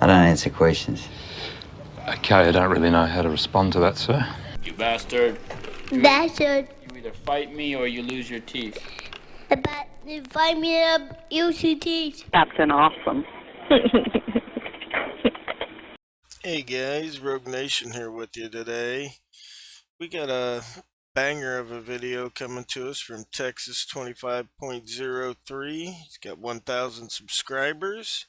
I don't answer questions. Okay, I don't really know how to respond to that, sir. You bastard. Bastard. You either fight me or you lose your teeth. About to find me up UCTs. Captain Awesome. Hey guys, Rogue Nation here with you today. We got a banger of a video coming to us from Texas 25.03. He's got 1,000 subscribers.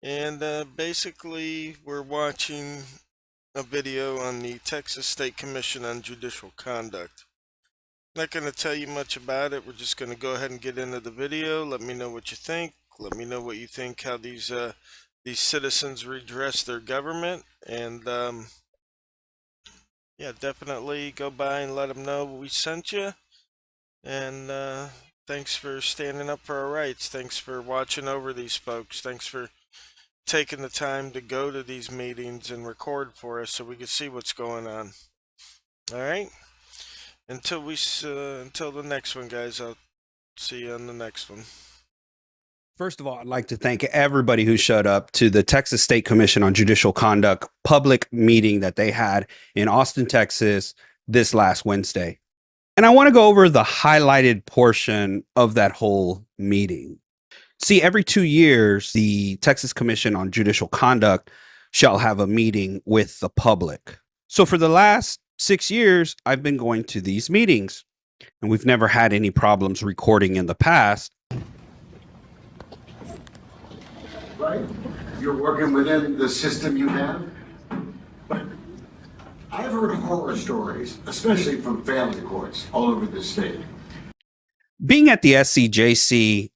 And basically we're watching a video on the Texas State Commission on Judicial Conduct. Not going to tell you much about it. We're just going to go ahead and get into the video. Let me know what you think. Let me know what you think, how these citizens redress their government. And yeah, definitely go by and let them know we sent you. And thanks for standing up for our rights. Thanks for watching over these folks. Thanks for taking the time to go to these meetings and record for us so we can see what's going on. All right. Until the next one, guys. I'll see you on the next one. First of all, I'd like to thank everybody who showed up to the Texas State Commission on Judicial Conduct public meeting that they had in Austin, Texas this last Wednesday. And I want to go over the highlighted portion of that whole meeting. See, every 2 years, the Texas Commission on Judicial Conduct shall have a meeting with the public. So for the last 6 years, I've been going to these meetings, and we've never had any problems recording in the past. Right? You're working within the system you have. But I've heard horror stories, especially from family courts all over the state. Being at the SCJC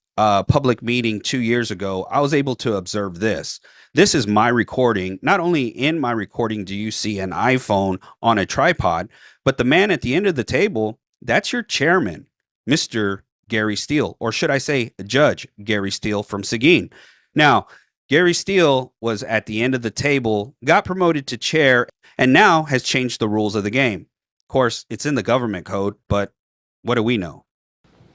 public meeting 2 years ago, I was able to observe this. This is my recording. Not only in my recording do you see an iPhone on a tripod, but the man at the end of the table, that's your chairman, Mr. Gary Steele, or should I say Judge Gary Steele from Seguin. Now, Gary Steele was at the end of the table, got promoted to chair, and now has changed the rules of the game. Of course, it's in the government code, but what do we know?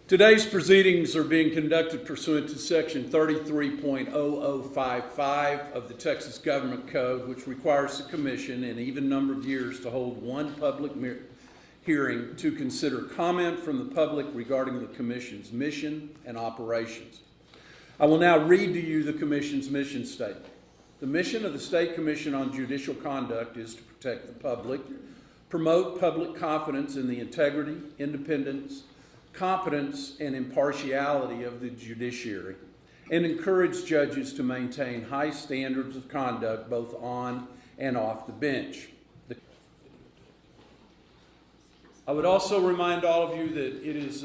Today's proceedings are being conducted pursuant to Section 33.0055 of the Texas Government Code, which requires the Commission in an even number of years to hold one public hearing to consider comment from the public regarding the Commission's mission and operations. I will now read to you the Commission's mission statement. The mission of the State Commission on Judicial Conduct is to protect the public, promote public confidence in the integrity, independence, competence, and impartiality of the judiciary, and encourage judges to maintain high standards of conduct both on and off the bench. I would also remind all of you that it is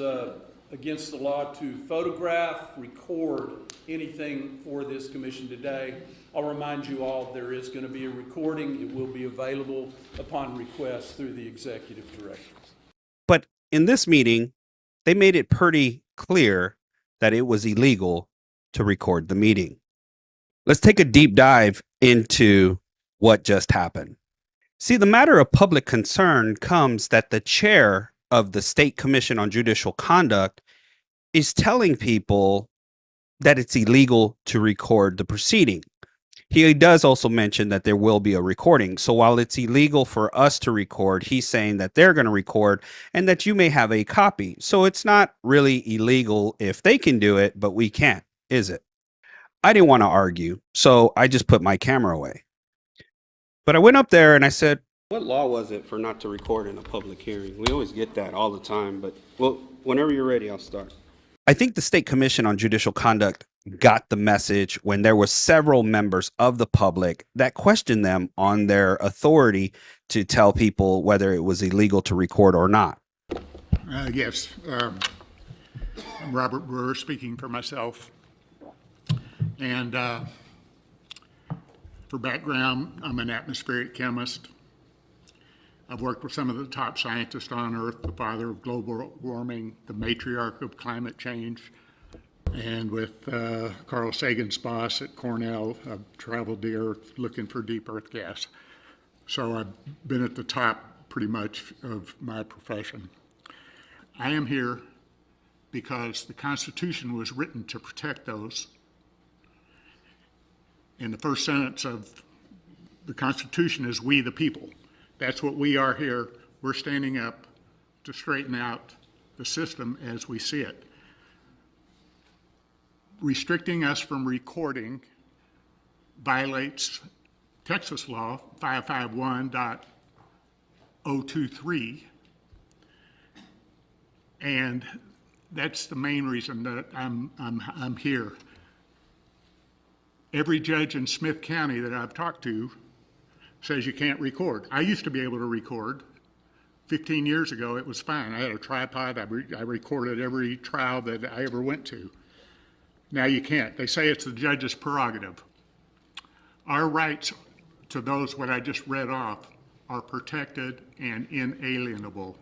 against the law to photograph, record anything for this commission today. I'll remind you all there is going to be a recording. It will be available upon request through the executive directors. But in this meeting, they made it pretty clear that it was illegal to record the meeting. Let's take a deep dive into what just happened. See, the matter of public concern comes that the chair of the State Commission on Judicial Conduct is telling people that it's illegal to record the proceeding. He does also mention that there will be a recording. So while it's illegal for us to record, he's saying that they're going to record and that you may have a copy. So it's not really illegal if they can do it, but we can't, is it? I didn't want to argue, so I just put my camera away. But I went up there and I said, what law was it for not to record in a public hearing? We always get that all the time, but well, whenever you're ready, I'll start. I think the State Commission on Judicial Conduct got the message when there were several members of the public that questioned them on their authority to tell people whether it was illegal to record or not. Yes, I'm Robert Brewer speaking for myself. And for background, I'm an atmospheric chemist. I've worked with some of the top scientists on Earth, the father of global warming, the matriarch of climate change, and with Carl Sagan's boss at Cornell. I've traveled the Earth looking for deep Earth gas. So I've been at the top pretty much of my profession. I am here because the Constitution was written to protect those And the first sentence of the Constitution is "we the people." That's what we are here. We're standing up to straighten out the system as we see it. Restricting us from recording violates Texas law 551.023, and that's the main reason that I'm here. Every judge in Smith County that I've talked to says you can't record. I used to be able to record. 15 years ago, it was fine. I had a tripod. I recorded every trial that I ever went to. Now you can't. They say it's the judge's prerogative. Our rights to those what I just read off are protected and inalienable.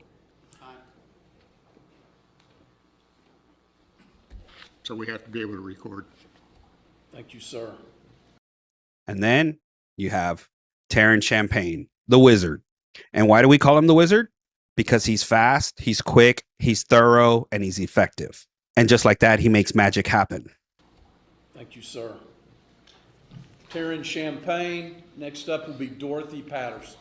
So we have to be able to record. Thank you, sir. And then you have Terrence Champagne, the wizard. And why do we call him the wizard? Because he's fast, he's quick, he's thorough, and he's effective. And just like that, he makes magic happen. Thank you, sir. Terrence Champagne. Next up will be Dorothy Patterson.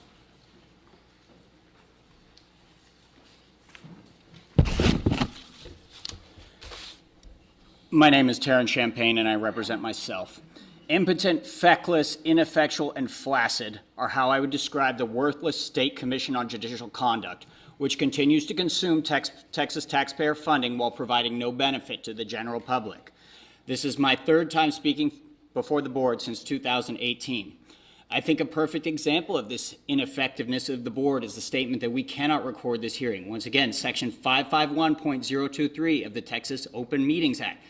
My name is Terrence Champagne, and I represent myself. Impotent, feckless, ineffectual, and flaccid are how I would describe the worthless State Commission on Judicial Conduct, which continues to consume Texas taxpayer funding while providing no benefit to the general public. This is my third time speaking before the board since 2018. I think a perfect example of this ineffectiveness of the board is the statement that we cannot record this hearing. Once again, Section 551.023 of the Texas Open Meetings Act.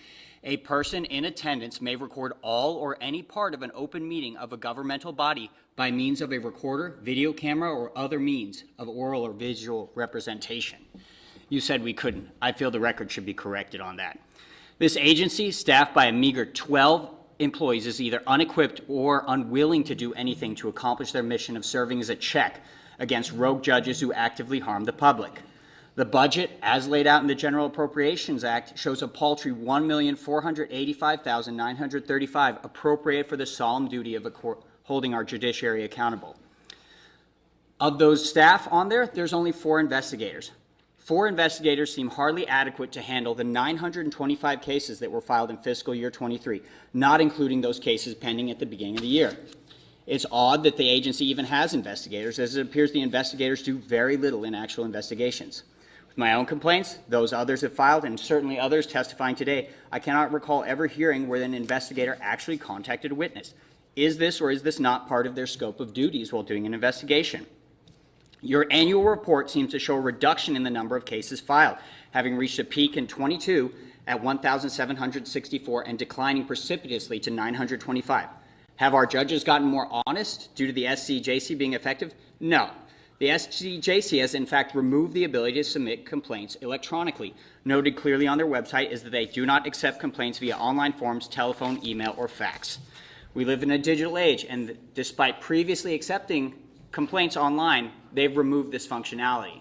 A person in attendance may record all or any part of an open meeting of a governmental body by means of a recorder, video camera, or other means of oral or visual representation. You said we couldn't. I feel the record should be corrected on that. This agency, staffed by a meager 12 employees, is either unequipped or unwilling to do anything to accomplish their mission of serving as a check against rogue judges who actively harm the public. The budget, as laid out in the General Appropriations Act, shows a paltry $1,485,935 appropriated for the solemn duty of holding our judiciary accountable. Of those staff on there, there's only 4 investigators. 4 investigators seem hardly adequate to handle the 925 cases that were filed in fiscal year 23, not including those cases pending at the beginning of the year. It's odd that the agency even has investigators, as it appears the investigators do very little in actual investigations. With my own complaints, those others have filed, and certainly others testifying today, I cannot recall ever hearing where an investigator actually contacted a witness. Is this or is this not part of their scope of duties while doing an investigation? Your annual report seems to show a reduction in the number of cases filed, having reached a peak in 22 at 1,764 and declining precipitously to 925. Have our judges gotten more honest due to the SCJC being effective? No. The SCJC has in fact removed the ability to submit complaints electronically. Noted clearly on their website is that they do not accept complaints via online forms, telephone, email, or fax. We live in a digital age, and despite previously accepting complaints online, they've removed this functionality.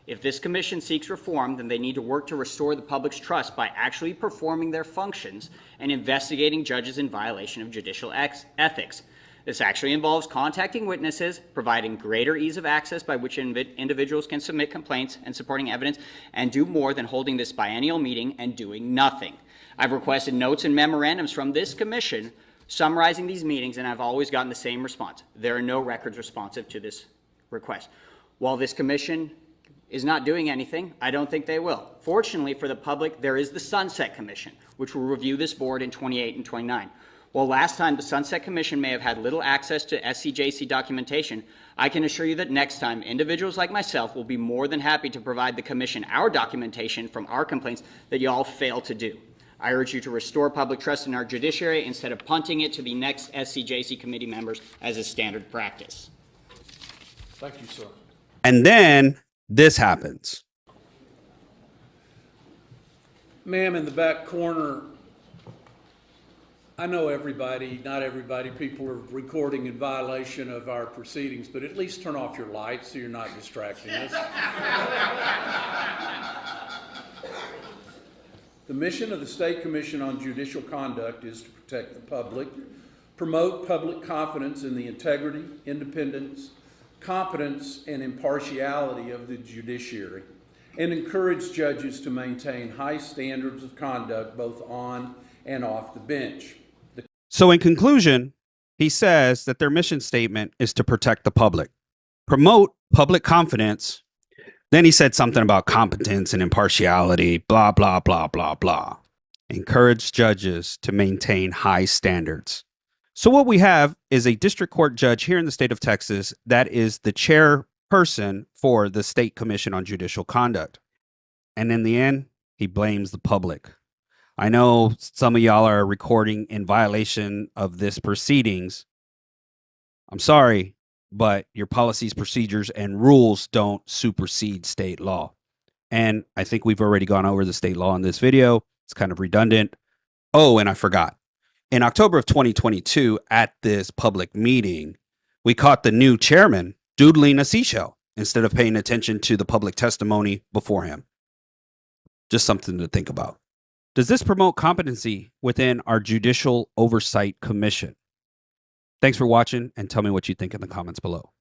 If this commission seeks reform, then they need to work to restore the public's trust by actually performing their functions and investigating judges in violation of judicial ethics. This actually involves contacting witnesses, providing greater ease of access by which individuals can submit complaints and supporting evidence, and do more than holding this biennial meeting and doing nothing. I've requested notes and memorandums from this commission summarizing these meetings, and I've always gotten the same response. There are no records responsive to this request. While this commission is not doing anything, I don't think they will. Fortunately for the public, there is the Sunset Commission, which will review this board in 28 and 29. While last time the Sunset Commission may have had little access to SCJC documentation, I can assure you that next time individuals like myself will be more than happy to provide the Commission our documentation from our complaints that you all fail to do. I urge you to restore public trust in our judiciary instead of punting it to the next SCJC committee members as a standard practice. Thank you, sir. And then this happens. Ma'am, in the back corner, I know everybody, not everybody, people are recording in violation of our proceedings, but at least turn off your lights so you're not distracting us. The mission of the State Commission on Judicial Conduct is to protect the public promote public confidence in the integrity, independence, competence, and impartiality of the judiciary, and encourage judges to maintain high standards of conduct both on and off the bench. So in conclusion, he says that their mission statement is to protect the public, promote public confidence. Then he said something about competence and impartiality, blah, blah, blah, blah, blah. Encourage judges to maintain high standards. So what we have is a district court judge here in the state of Texas that is the chairperson for the State Commission on Judicial Conduct. And in the end, he blames the public. I know some of y'all are recording in violation of this proceedings. I'm sorry, but your policies, procedures, and rules don't supersede state law. And I think we've already gone over the state law in this video. It's kind of redundant. Oh, and I forgot. In October of 2022, at this public meeting, we caught the new chairman doodling a seashell instead of paying attention to the public testimony before him. Just something to think about. Does this promote competency within our Judicial Oversight Commission? Thanks for watching, and tell me what you think in the comments below.